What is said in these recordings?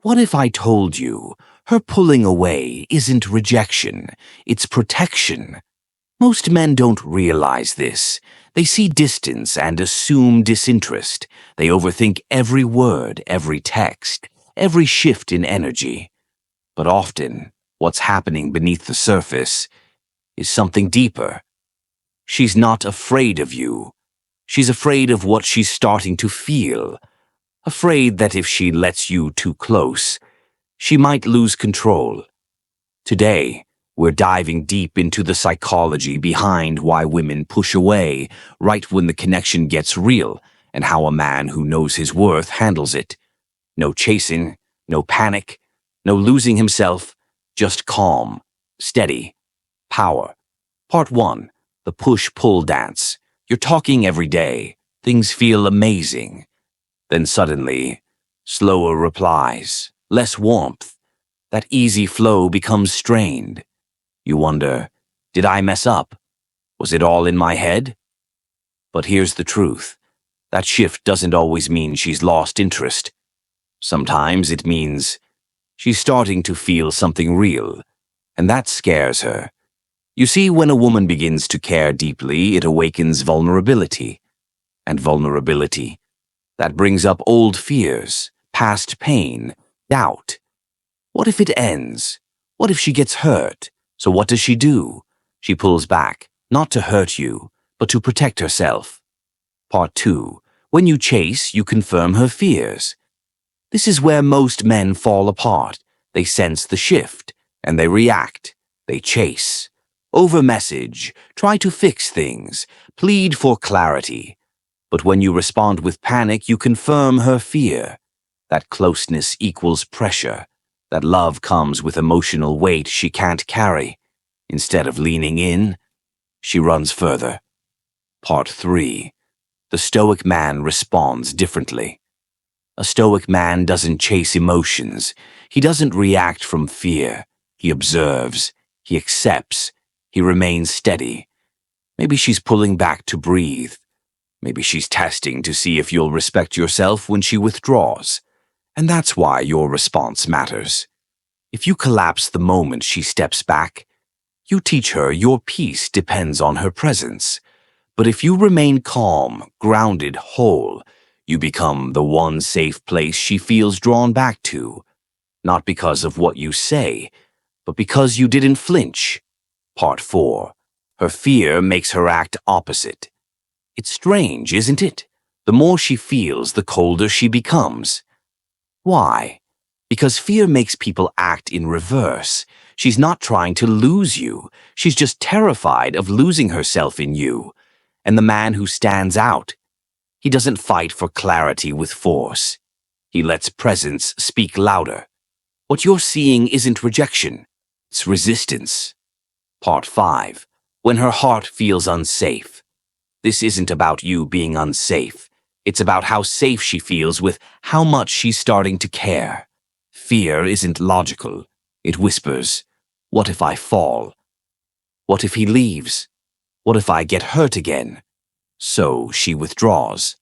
What if I told you her pulling away isn't rejection, it's protection? Most men don't realize this. They see distance and assume disinterest. They overthink every word, every text, every shift in energy. But often, what's happening beneath the surface is something deeper. She's not afraid of you. She's afraid of what she's starting to feel. Afraid that if she lets you too close, she might lose control. Today, we're diving deep into the psychology behind why women push away right when the connection gets real, and how a man who knows his worth handles it. No chasing, no panic, no losing himself, just calm, steady, power. Part 1. The push-pull dance. You're talking every day. Things feel amazing. Then suddenly, slower replies, less warmth. That easy flow becomes strained. You wonder, did I mess up? Was it all in my head? But here's the truth. That shift doesn't always mean she's lost interest. Sometimes it means she's starting to feel something real, and that scares her. You see, when a woman begins to care deeply, it awakens vulnerability. And vulnerability, that brings up old fears, past pain, doubt. What if it ends? What if she gets hurt? So what does she do? She pulls back, not to hurt you, but to protect herself. Part 2. When you chase, you confirm her fears. This is where most men fall apart. They sense the shift, and they react. They chase. Over-message, try to fix things, plead for clarity. But when you respond with panic, you confirm her fear. That closeness equals pressure. That love comes with emotional weight she can't carry. Instead of leaning in, she runs further. Part 3. The Stoic man responds differently. A Stoic man doesn't chase emotions. He doesn't react from fear. He observes. He accepts. He remains steady. Maybe she's pulling back to breathe. Maybe she's testing to see if you'll respect yourself when she withdraws. And that's why your response matters. If you collapse the moment she steps back, you teach her your peace depends on her presence. But if you remain calm, grounded, whole, you become the one safe place she feels drawn back to. Not because of what you say, but because you didn't flinch. Part 4. Her fear makes her act opposite. It's strange, isn't it? The more she feels, the colder she becomes. Why? Because fear makes people act in reverse. She's not trying to lose you. She's just terrified of losing herself in you. And the man who stands out, he doesn't fight for clarity with force. He lets presence speak louder. What you're seeing isn't rejection. It's resistance. Part 5. When her heart feels unsafe. This isn't about you being unsafe. It's about how safe she feels with how much she's starting to care. Fear isn't logical. It whispers, what if I fall? What if he leaves? What if I get hurt again? So she withdraws.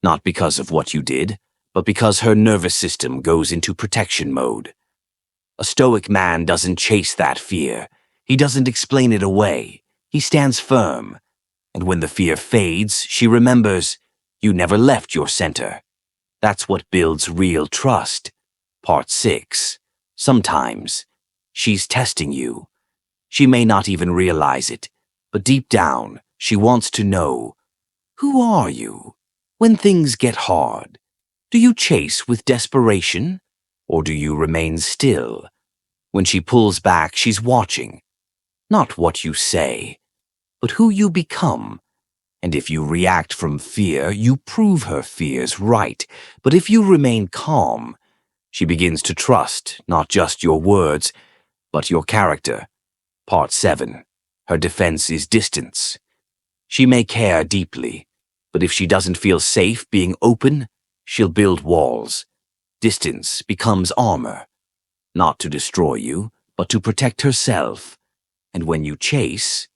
Not because of what you did, but because her nervous system goes into protection mode. A Stoic man doesn't chase that fear. He doesn't explain it away. He stands firm. And when the fear fades, she remembers, you never left your center. That's what builds real trust. Part 6. Sometimes, she's testing you. She may not even realize it, but deep down, she wants to know, who are you? When things get hard, do you chase with desperation, or do you remain still? When she pulls back, she's watching. Not what you say, but who you become. And if you react from fear, you prove her fears right. But if you remain calm, she begins to trust not just your words, but your character. Part 7. Her defense is distance. She may care deeply, but if she doesn't feel safe being open, she'll build walls. Distance becomes armor. Not to destroy you, but to protect herself. And when you chase,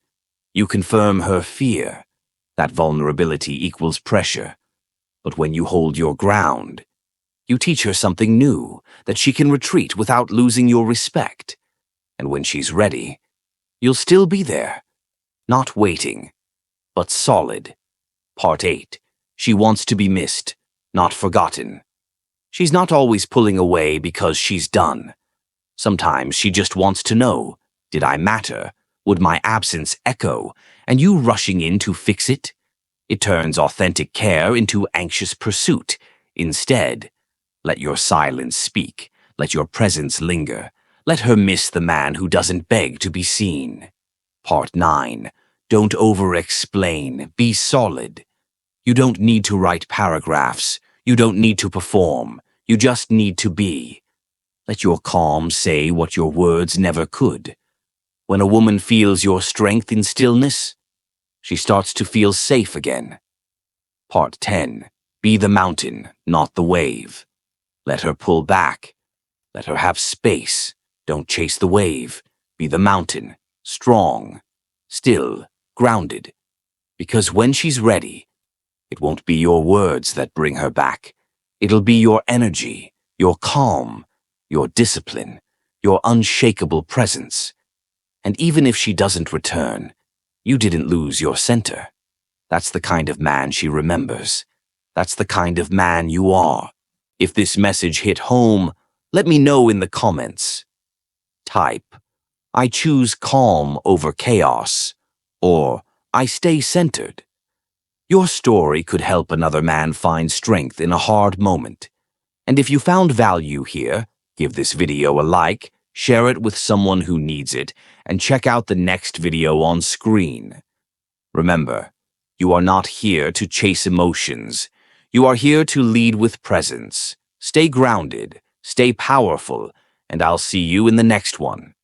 you confirm her fear. That vulnerability equals pressure. But when you hold your ground, You teach her something new, that she can retreat without losing your respect. And when she's ready, you'll still be there, not waiting, but solid. Part 8. She wants to be missed, not forgotten. She's not always pulling away because she's done. Sometimes she just wants to know, did I matter? Would my absence echo? And you rushing in to fix it? It turns authentic care into anxious pursuit. Instead, let your silence speak. Let your presence linger. Let her miss the man who doesn't beg to be seen. Part 9. Don't over-explain. Be solid. You don't need to write paragraphs. You don't need to perform. You just need to be. Let your calm say what your words never could. When a woman feels your strength in stillness, she starts to feel safe again. Part 10. Be the mountain, not the wave. Let her pull back. Let her have space. Don't chase the wave. Be the mountain, strong, still, grounded. Because when she's ready, it won't be your words that bring her back. It'll be your energy, your calm, your discipline, your unshakable presence. And even if she doesn't return, you didn't lose your center. That's the kind of man she remembers. That's the kind of man you are. If this message hit home, let me know in the comments. Type, I choose calm over chaos, or I stay centered. Your story could help another man find strength in a hard moment. And if you found value here, give this video a like, share it with someone who needs it, and check out the next video on screen. Remember, you are not here to chase emotions. You are here to lead with presence. Stay grounded, stay powerful, and I'll see you in the next one.